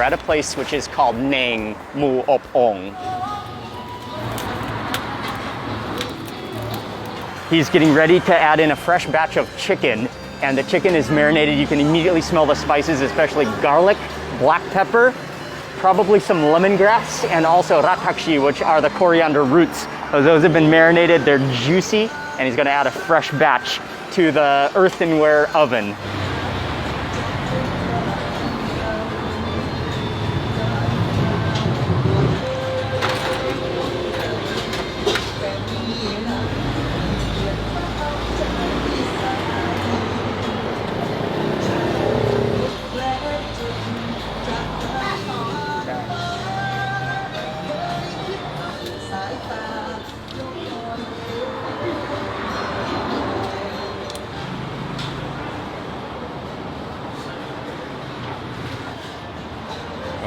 at a place which is called Nang Mu Op Ong. He's getting ready to add in a fresh batch of chicken, and the chicken is marinated. You can immediately smell the spices, especially garlic, black pepper, probably some lemongrass, and also ratakshi, which are the coriander roots. Those have been marinated, they're juicy, and he's gonna add a fresh batch to the earthenware oven.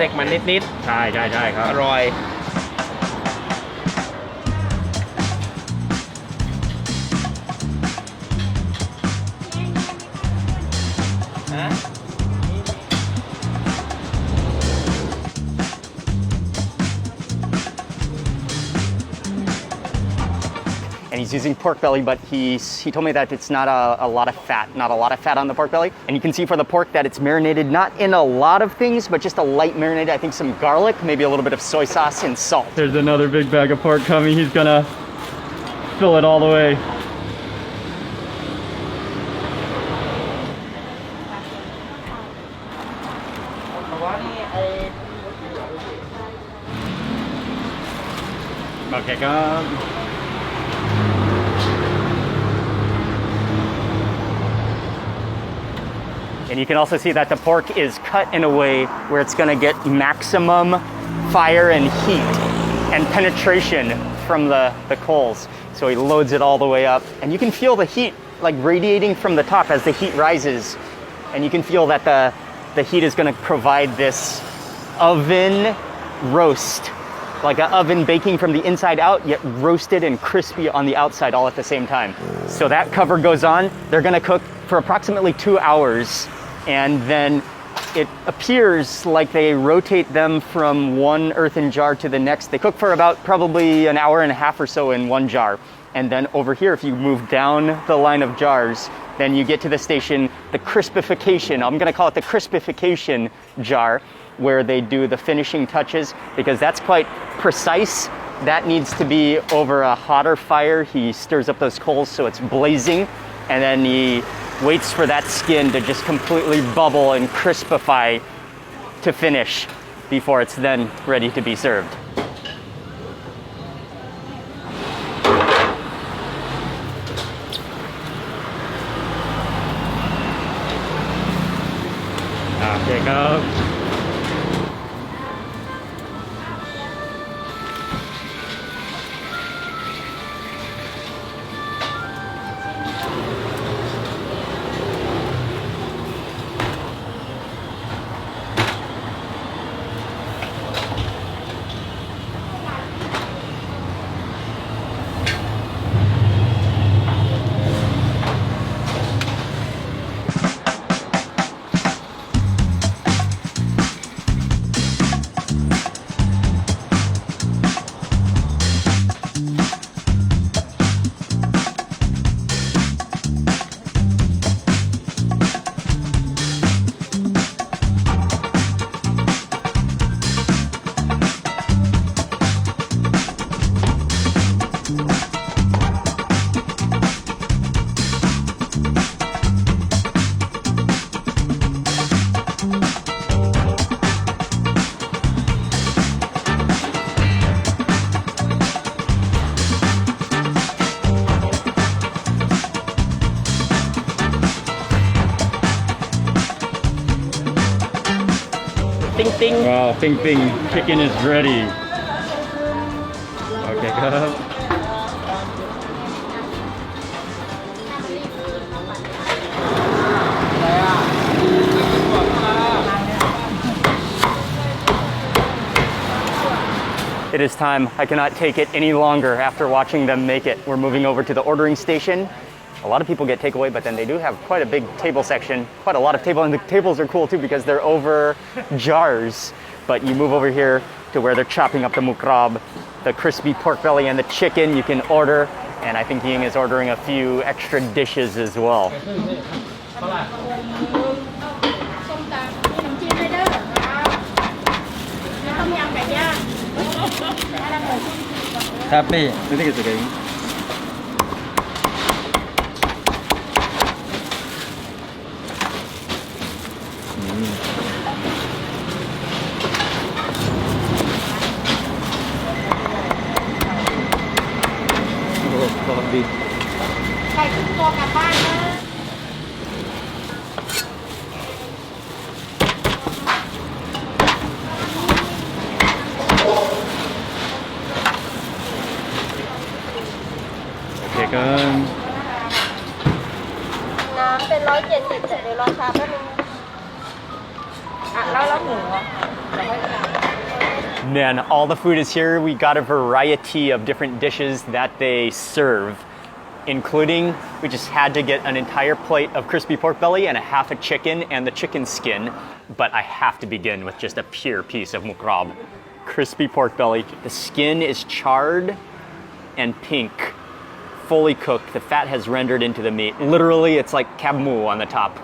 เซ็กมันนิด ใช่ครับ ๆอร่อยฮะ And he's using pork belly, but he told me that it's not a lot of fat on the pork belly. And you can see for the pork that it's marinated not in a lot of things, but just a light marinade. I think some garlic, maybe a little bit of soy sauce and salt. There's another big bag of pork coming. He's gonna fill it all the way. Okay, go. And you can also see that the pork is cut in a way where it's gonna get maximum fire and heat and penetration from the coals. So he loads it all the way up. And you can feel the heat like radiating from the top as the heat rises. And you can feel that the heat is gonna provide this oven roast, like an oven baking from the inside out, yet roasted and crispy on the outside all at the same time. So that cover goes on. They're gonna cook for approximately 2 hours. And then it appears like they rotate them from one earthen jar to the next. They cook for about probably an hour and a half or so in one jar. And then over here, if you move down the line of jars, then you get to the station, the crispification, I'm gonna call it the crispification jar, where they do the finishing touches, because that's quite precise. That needs to be over a hotter fire. He stirs up those coals so it's blazing, and then he waits for that skin to just completely bubble and crispify to finish before it's then ready to be served. Okay, go. Ting. Wow, Ping Ping chicken is ready. Okay, go. It is time. I cannot take it any longer after watching them make it. We're moving over to the ordering station. A lot of people get takeaway, but then they do have quite a big table section, quite a lot of table, and the tables are cool too because they're over jars. But you move over here to where they're chopping up the mukrab, the crispy pork belly and the chicken you can order. And I think Ying is ordering a few extra dishes as well. ส้มตำมีน้ำจิ้มด้วยเด้อแล้วต้มยำไก่ย่างอะไรหมู Happy. I think it's okay. Coffee. ไก่ทุกตัวกลับบ้านเด้อ Chicken. น้ำเป็น170แต่เดี๋ยวรอชาแป๊บนึงอ่ะแล้วหมูอ่ะ Man, all the food is here. We got a variety of different dishes that they serve, including we just had to get an entire plate of crispy pork belly and a half a chicken and the chicken skin. But I have to begin with just a pure piece of mukrab. Crispy pork belly. The skin is charred and pink, fully cooked. The fat has rendered into the meat. Literally, it's like kabmu on the top,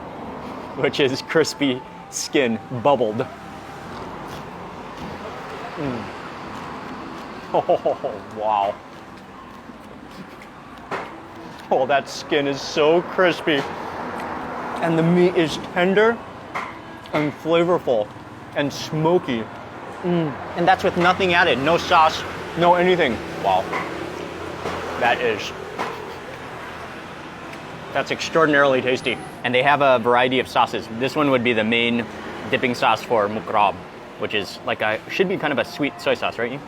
which is crispy skin bubbled. Oh, wow. Oh, that skin is so crispy. And the meat is tender and flavorful and smoky. And that's with nothing added. No sauce, no anything. Wow. That's extraordinarily tasty. And they have a variety of sauces. This one would be the main dipping sauce for mukrab, which is like should be kind of a sweet soy sauce, right?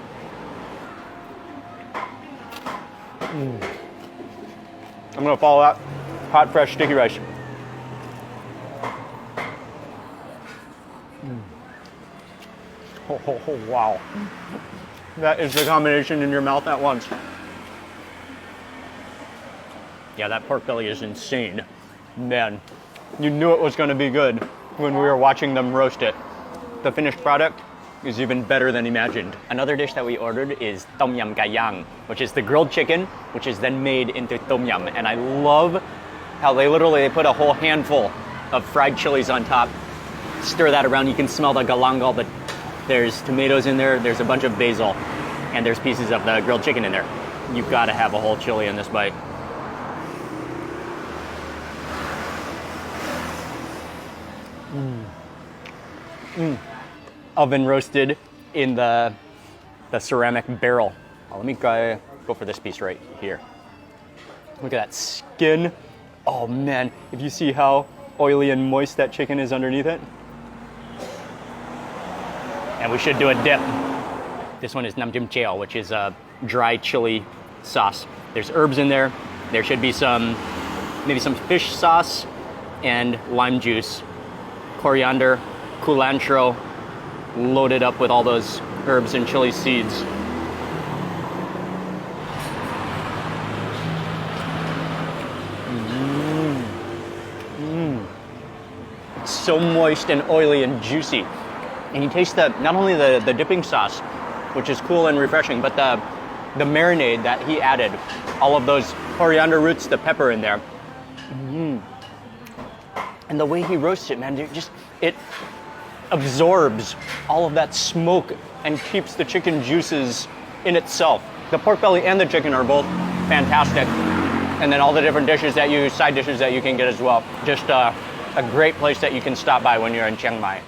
I'm gonna follow that hot, fresh, sticky rice. Oh, wow. That is the combination in your mouth at once. Yeah, that pork belly is insane. Man, you knew it was gonna be good when we were watching them roast it. The finished product is even better than imagined. Another dish that we ordered is tom yum gayang, which is the grilled chicken, which is then made into tom yum. And I love how they put a whole handful of fried chilies on top, stir that around. You can smell the galangal, but there's tomatoes in there, there's a bunch of basil, and there's pieces of the grilled chicken in there. You've got to have a whole chili in this bite. Oven roasted in the ceramic barrel. Let me go for this piece right here. Look at that skin. Oh man, if you see how oily and moist that chicken is underneath it. And we should do a dip. This one is namjim jeo, which is a dry chili sauce. There's herbs in there. There should be maybe some fish sauce and lime juice, coriander, culantro, loaded up with all those herbs and chili seeds. It's so moist and oily and juicy. And you taste not only the dipping sauce, which is cool and refreshing, but the marinade that he added, all of those coriander roots, the pepper in there. And the way he roasts it, man, it absorbs all of that smoke and keeps the chicken juices in itself. The pork belly and the chicken are both fantastic. And then all the different side dishes that you can get as well. Just a great place that you can stop by when you're in Chiang Mai.